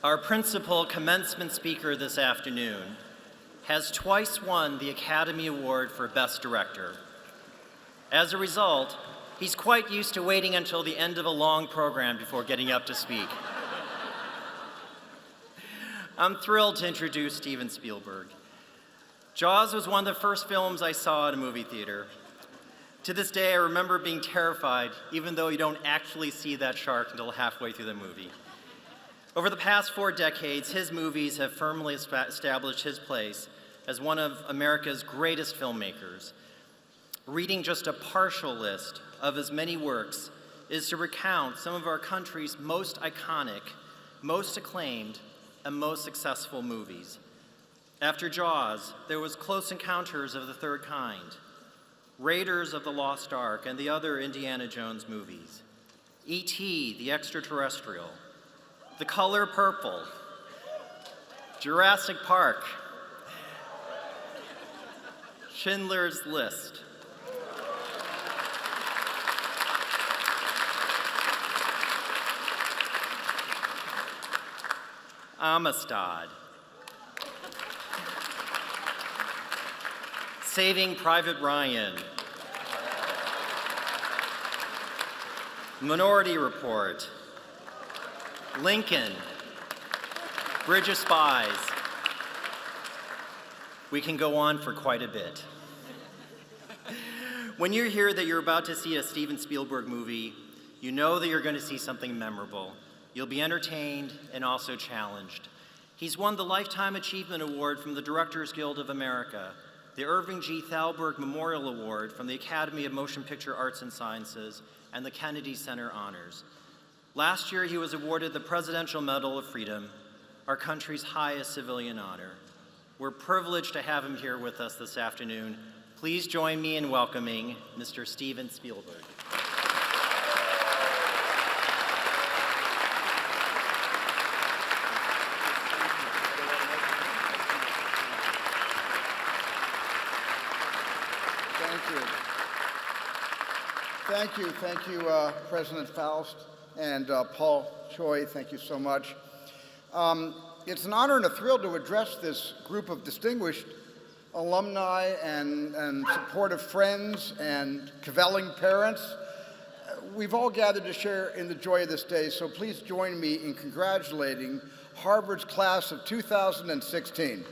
Our principal commencement speaker this afternoon has twice won the Academy Award for Best Director. As a result, he's quite used to waiting until the end of a long program before getting up to speak. I'm thrilled to introduce Steven Spielberg. Jaws was one of the first films I saw at a movie theater. To this day, I remember being terrified, even though you don't actually see that shark until halfway through the movie. Over the past 4 decades, his movies have firmly established his place as one of America's greatest filmmakers. Reading just a partial list of his many works is to recount some of our country's most iconic, most acclaimed, and most successful movies. After Jaws, there was Close Encounters of the Third Kind, Raiders of the Lost Ark, and the other Indiana Jones movies, E.T. the Extraterrestrial, The Color Purple, Jurassic Park, Schindler's List, Amistad, Saving Private Ryan, Minority Report, Lincoln, Bridge of Spies. We can go on for quite a bit. When you hear that you're about to see a Steven Spielberg movie, you know that you're going to see something memorable. You'll be entertained and also challenged. He's won the Lifetime Achievement Award from the Directors Guild of America, the Irving G. Thalberg Memorial Award from the Academy of Motion Picture Arts and Sciences, and the Kennedy Center Honors. Last year, he was awarded the Presidential Medal of Freedom, our country's highest civilian honor. We're privileged to have him here with us this afternoon. Please join me in welcoming Mr. Steven Spielberg. Thank you, President Faust and Paul Choi, thank you so much. It's an honor and a thrill to address this group of distinguished alumni and supportive friends and cavelling parents. We've all gathered to share in the joy of this day, so please join me in congratulating Harvard's class of 2016.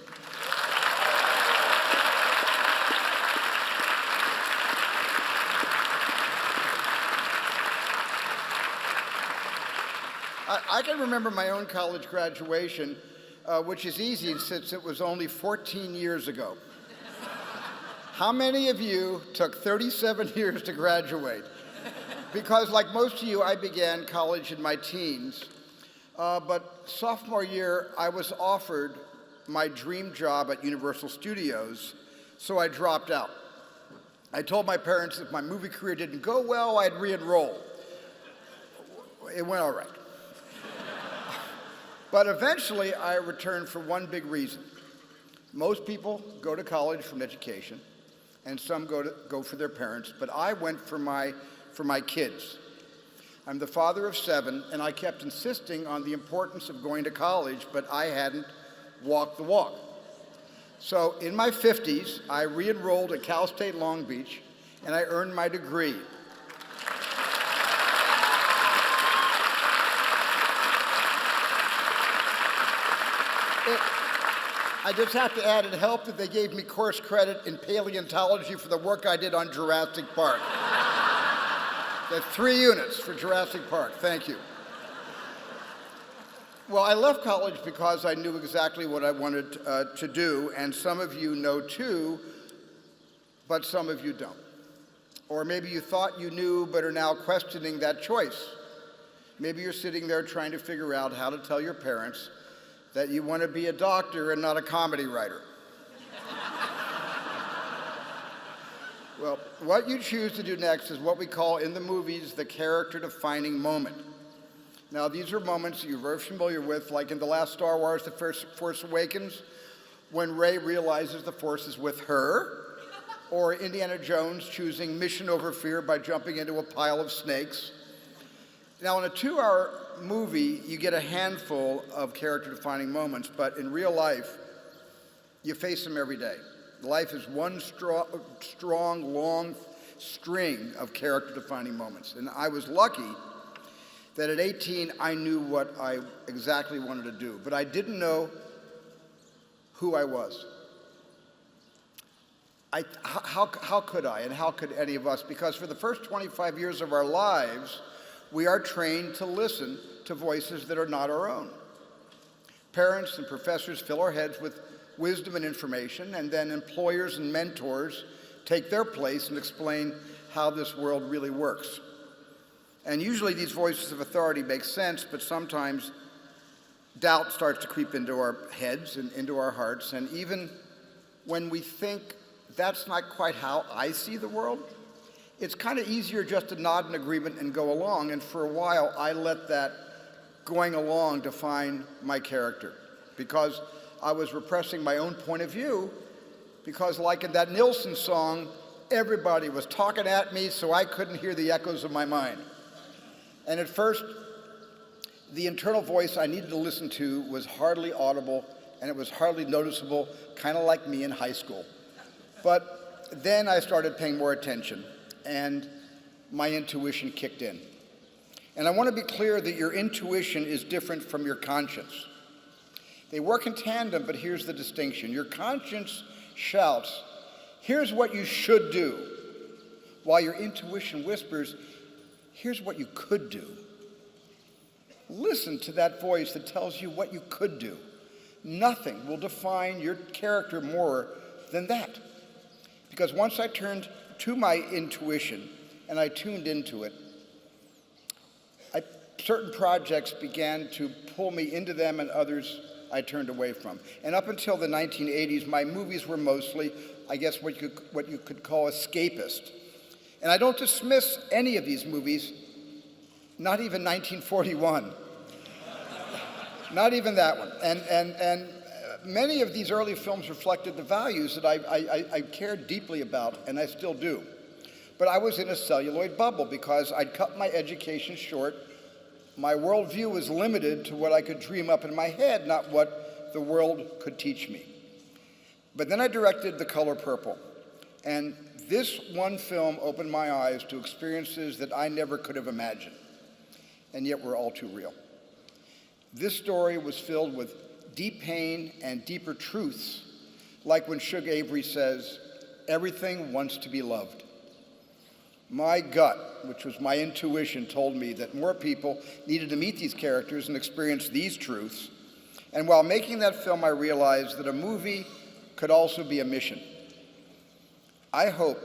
I can remember my own college graduation, which is easy since it was only 14 years ago. How many of you took 37 years to graduate? Because like most of you, I began college in my teens, but sophomore year, I was offered my dream job at Universal Studios, so I dropped out. I told my parents if my movie career didn't go well, I'd re-enroll. It went all right. But eventually, I returned for one big reason. Most people go to college for an education, and some go for their parents, but I went for my kids. I'm the father of 7, and I kept insisting on the importance of going to college, but I hadn't walked the walk. So in my 50s, I re-enrolled at Cal State Long Beach, and I earned my degree. I just have to add, it helped that they gave me course credit in paleontology for the work I did on Jurassic Park. That's 3 units for Jurassic Park, thank you. Well, I left college because I knew exactly what I wanted to do, and some of you know too, but some of you don't. Or maybe you thought you knew, but are now questioning that choice. Maybe you're sitting there trying to figure out how to tell your parents that you want to be a doctor and not a comedy writer. Well, what you choose to do next is what we call in the movies the character-defining moment. Now, these are moments that you're very familiar with, like in the last Star Wars, The Force Awakens, when Rey realizes the Force is with her, or Indiana Jones choosing mission over fear by jumping into a pile of snakes. Now, in a 2-hour movie, you get a handful of character-defining moments, but in real life, you face them every day. Life is one strong, long string of character-defining moments. And I was lucky that at 18, I knew what I exactly wanted to do, but I didn't know who I was. How could I, and how could any of us? Because for the first 25 years of our lives, we are trained to listen to voices that are not our own. Parents and professors fill our heads with wisdom and information, and then employers and mentors take their place and explain how this world really works. And usually these voices of authority make sense, but sometimes doubt starts to creep into our heads and into our hearts, and even when we think that's not quite how I see the world, it's kind of easier just to nod in agreement and go along, and for a while I let that going along define my character, because I was repressing my own point of view, because like in that Nilsson song, everybody was talking at me so I couldn't hear the echoes of my mind. And at first, the internal voice I needed to listen to was hardly audible, and it was hardly noticeable, kind of like me in high school. But then I started paying more attention, and my intuition kicked in. And I want to be clear that your intuition is different from your conscience. They work in tandem, but here's the distinction. Your conscience shouts, here's what you should do, while your intuition whispers, here's what you could do. Listen to that voice that tells you what you could do. Nothing will define your character more than that. Because once I turned to my intuition and I tuned into it, certain projects began to pull me into them, and others I turned away from. And up until the 1980s, my movies were mostly, I guess, what you could call escapist. And I don't dismiss any of these movies, not even 1941. Not even that one. And many of these early films reflected the values that I cared deeply about, and I still do. But I was in a celluloid bubble because I'd cut my education short. My worldview was limited to what I could dream up in my head, not what the world could teach me. But then I directed The Color Purple, and this one film opened my eyes to experiences that I never could have imagined, and yet were all too real. This story was filled with deep pain and deeper truths, like when Shug Avery says, everything wants to be loved. My gut, which was my intuition, told me that more people needed to meet these characters and experience these truths. And while making that film, I realized that a movie could also be a mission. I hope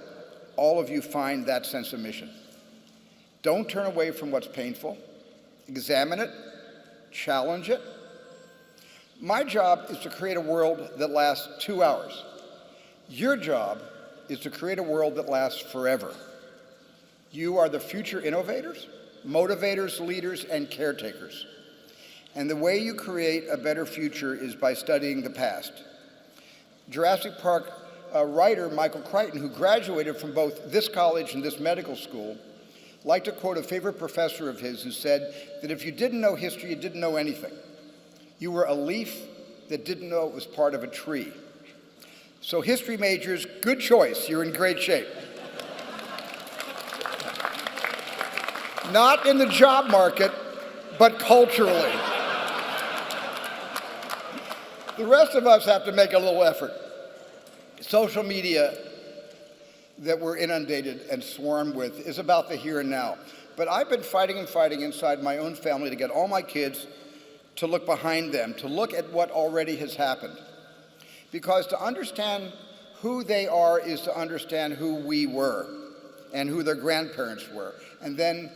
all of you find that sense of mission. Don't turn away from what's painful. Examine it, challenge it. My job is to create a world that lasts 2 hours. Your job is to create a world that lasts forever. You are the future innovators, motivators, leaders, and caretakers. And the way you create a better future is by studying the past. Jurassic Park writer Michael Crichton, who graduated from both this college and this medical school, liked to quote a favorite professor of his who said that if you didn't know history, you didn't know anything. You were a leaf that didn't know it was part of a tree. So history majors, good choice. You're in great shape. Not in the job market, but culturally. The rest of us have to make a little effort. Social media that we're inundated and swarmed with is about the here and now. But I've been fighting and fighting inside my own family to get all my kids to look behind them, to look at what already has happened. Because to understand who they are is to understand who we were and who their grandparents were, and then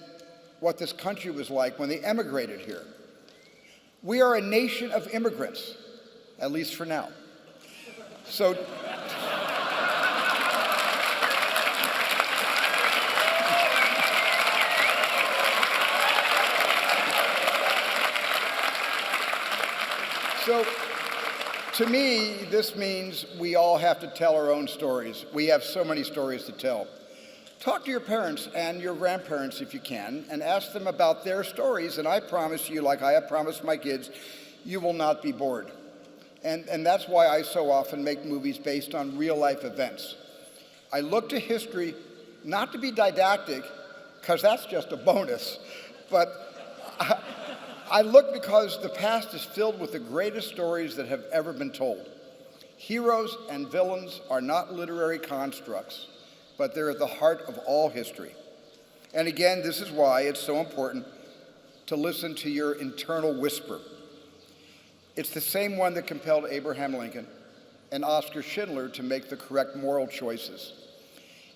what this country was like when they emigrated here. We are a nation of immigrants, at least for now. So to me, this means we all have to tell our own stories. We have so many stories to tell. Talk to your parents and your grandparents if you can, and ask them about their stories, and I promise you, like I have promised my kids, you will not be bored. And that's why I so often make movies based on real-life events. I look to history not to be didactic, because that's just a bonus, but I look because the past is filled with the greatest stories that have ever been told. Heroes and villains are not literary constructs, but they're at the heart of all history. And again, this is why it's so important to listen to your internal whisper. It's the same one that compelled Abraham Lincoln and Oskar Schindler to make the correct moral choices.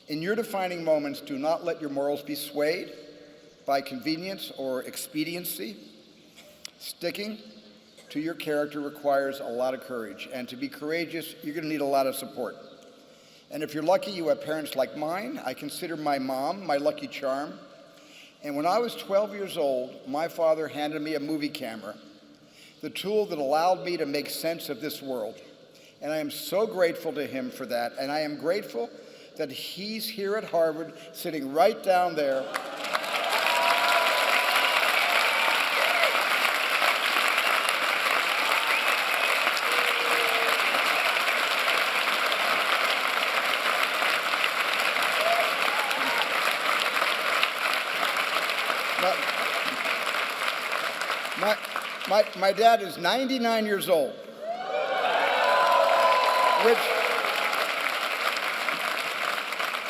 In your defining moments, do not let your morals be swayed by convenience or expediency. Sticking to your character requires a lot of courage, and to be courageous, you're going to need a lot of support. And if you're lucky you have parents like mine, I consider my mom my lucky charm. And when I was 12 years old, my father handed me a movie camera, the tool that allowed me to make sense of this world. And I am so grateful to him for that, and I am grateful that he's here at Harvard, sitting right down there. My dad is 99 years old,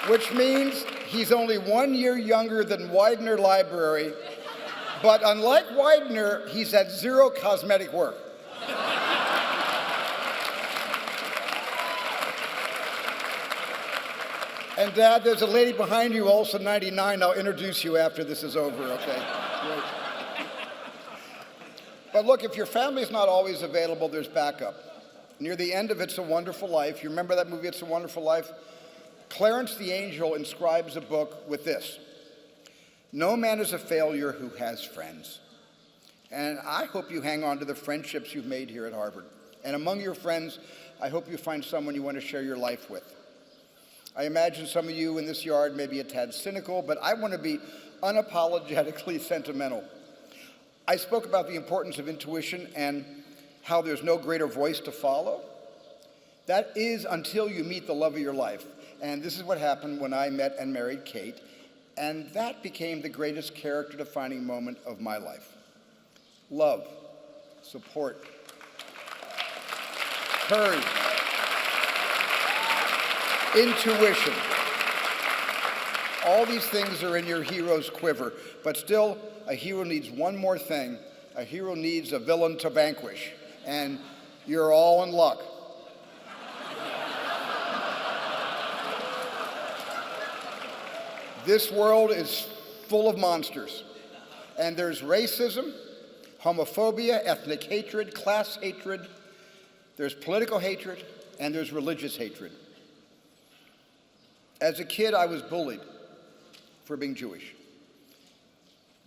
which means he's only 1 year younger than Widener Library, but unlike Widener, he's had zero cosmetic work. And Dad, there's a lady behind you, also 99. I'll introduce you after this is over, okay? Great. But look, if your family's not always available, there's backup. Near the end of It's a Wonderful Life, you remember that movie, It's a Wonderful Life? Clarence the Angel inscribes a book with this: "No man is a failure who has friends." And I hope you hang on to the friendships you've made here at Harvard. And among your friends, I hope you find someone you want to share your life with. I imagine some of you in this yard may be a tad cynical, but I want to be unapologetically sentimental. I spoke about the importance of intuition and how there's no greater voice to follow. That is until you meet the love of your life. And this is what happened when I met and married Kate, and that became the greatest character-defining moment of my life. Love, support, courage, intuition. All these things are in your hero's quiver, but still, a hero needs one more thing. A hero needs a villain to vanquish, and you're all in luck. This world is full of monsters, and there's racism, homophobia, ethnic hatred, class hatred, there's political hatred, and there's religious hatred. As a kid, I was bullied for being Jewish.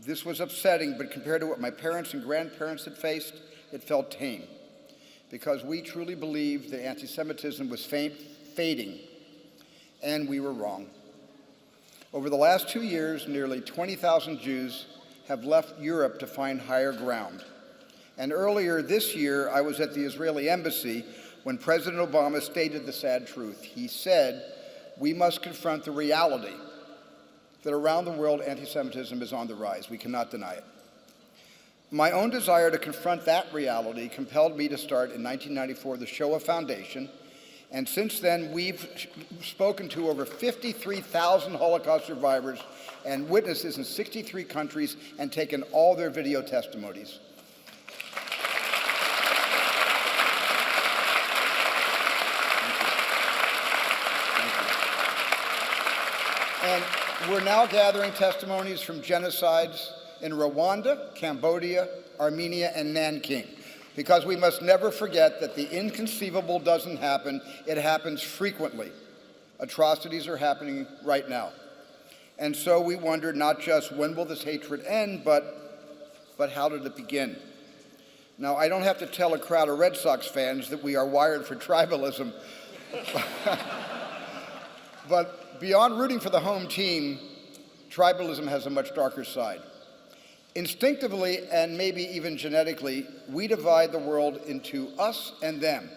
This was upsetting, but compared to what my parents and grandparents had faced, it felt tame, because we truly believed that anti-Semitism was fading, and we were wrong. Over the last 2 years, nearly 20,000 Jews have left Europe to find higher ground. And earlier this year, I was at the Israeli embassy when President Obama stated the sad truth. He said, "We must confront the reality that around the world anti-Semitism is on the rise. We cannot deny it." My own desire to confront that reality compelled me to start in 1994 the Shoah Foundation, and since then we've spoken to over 53,000 Holocaust survivors and witnesses in 63 countries and taken all their video testimonies. And we're now gathering testimonies from genocides in Rwanda, Cambodia, Armenia, and Nanking, because we must never forget that the inconceivable doesn't happen, it happens frequently. Atrocities are happening right now. And so we wondered not just when will this hatred end, but how did it begin? Now, I don't have to tell a crowd of Red Sox fans that we are wired for tribalism. But beyond rooting for the home team, tribalism has a much darker side. Instinctively, and maybe even genetically, we divide the world into us and them.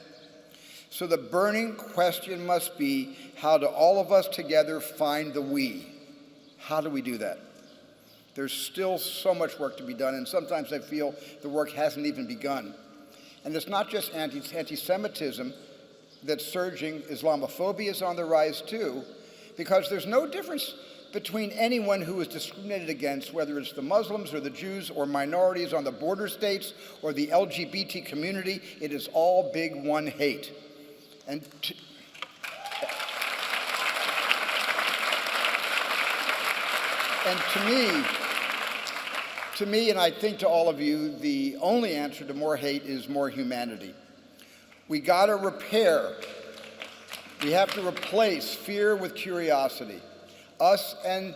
So the burning question must be, how do all of us together find the we? How do we do that? There's still so much work to be done, and sometimes I feel the work hasn't even begun. And it's not just anti-Semitism that's surging. Islamophobia is on the rise too, because there's no difference between anyone who is discriminated against, whether it's the Muslims or the Jews or minorities on the border states or the LGBT community. It is all big one hate. And to me, and I think to all of you, the only answer to more hate is more humanity. We gotta repair. We have to replace fear with curiosity. Us and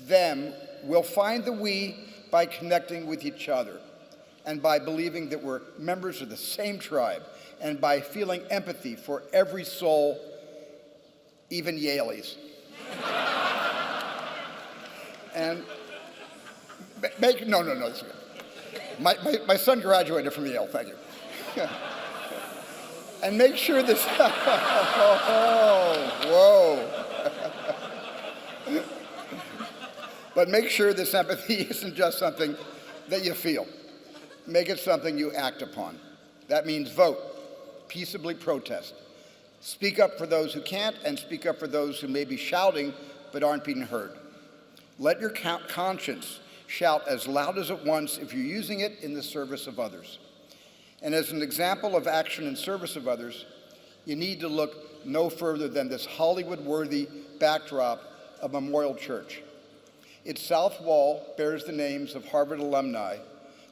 them will find the we by connecting with each other and by believing that we're members of the same tribe and by feeling empathy for every soul, even Yaleys. And no, that's good. My son graduated from Yale, thank you. And make sure this, whoa. But make sure this empathy isn't just something that you feel. Make it something you act upon. That means vote, peaceably protest. Speak up for those who can't, and speak up for those who may be shouting but aren't being heard. Let your conscience shout as loud as it wants if you're using it in the service of others. And as an example of action in service of others, you need to look no further than this Hollywood-worthy backdrop of Memorial Church. Its south wall bears the names of Harvard alumni,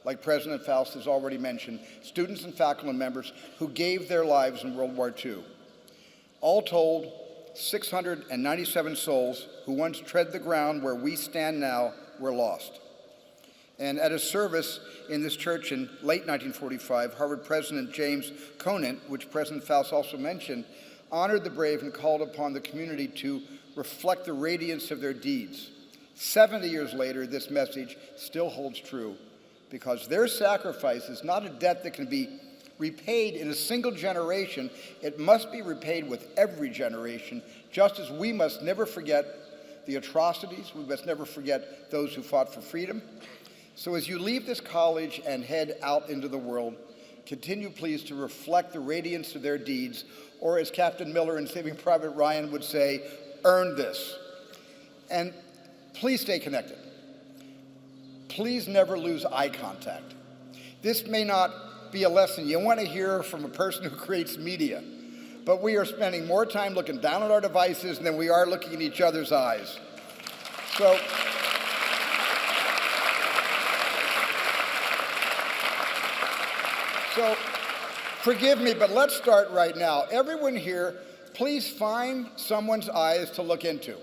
like President Faust has already mentioned, students and faculty members who gave their lives in World War II. All told, 697 souls who once tread the ground where we stand now were lost. And at a service in this church in late 1945, Harvard President James Conant, which President Faust also mentioned, honored the brave and called upon the community to reflect the radiance of their deeds. 70 years later, this message still holds true, because their sacrifice is not a debt that can be repaid in a single generation. It must be repaid with every generation, just as we must never forget the atrocities. We must never forget those who fought for freedom. So as you leave this college and head out into the world, continue please to reflect the radiance of their deeds, or as Captain Miller in Saving Private Ryan would say, earn this. And please stay connected. Please never lose eye contact. This may not be a lesson you want to hear from a person who creates media, but we are spending more time looking down at our devices than we are looking in each other's eyes. So forgive me, but let's start right now. Everyone here, please find someone's eyes to look into.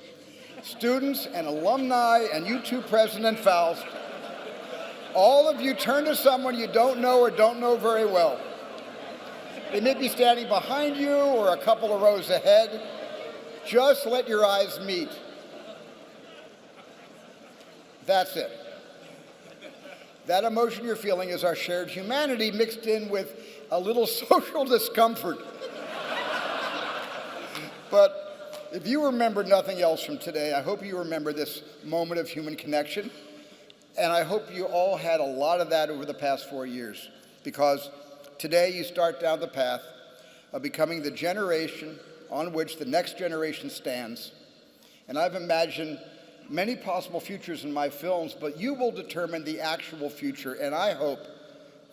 Students and alumni and you too, President Faust, all of you turn to someone you don't know or don't know very well. They may be standing behind you or a couple of rows ahead. Just let your eyes meet. That's it. That emotion you're feeling is our shared humanity mixed in with a little social discomfort. But if you remember nothing else from today, I hope you remember this moment of human connection. And I hope you all had a lot of that over the past 4 years, because today you start down the path of becoming the generation on which the next generation stands. And I've imagined many possible futures in my films, but you will determine the actual future, and I hope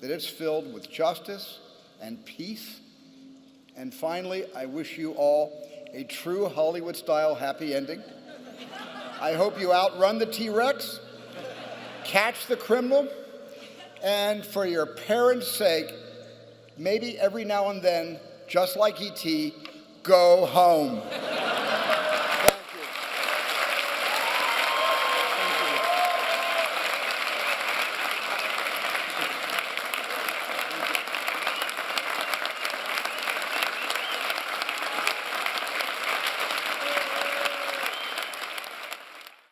that it's filled with justice and peace. And finally, I wish you all a true Hollywood-style happy ending. I hope you outrun the T-Rex, catch the criminal, and for your parents' sake, maybe every now and then, just like E.T., go home.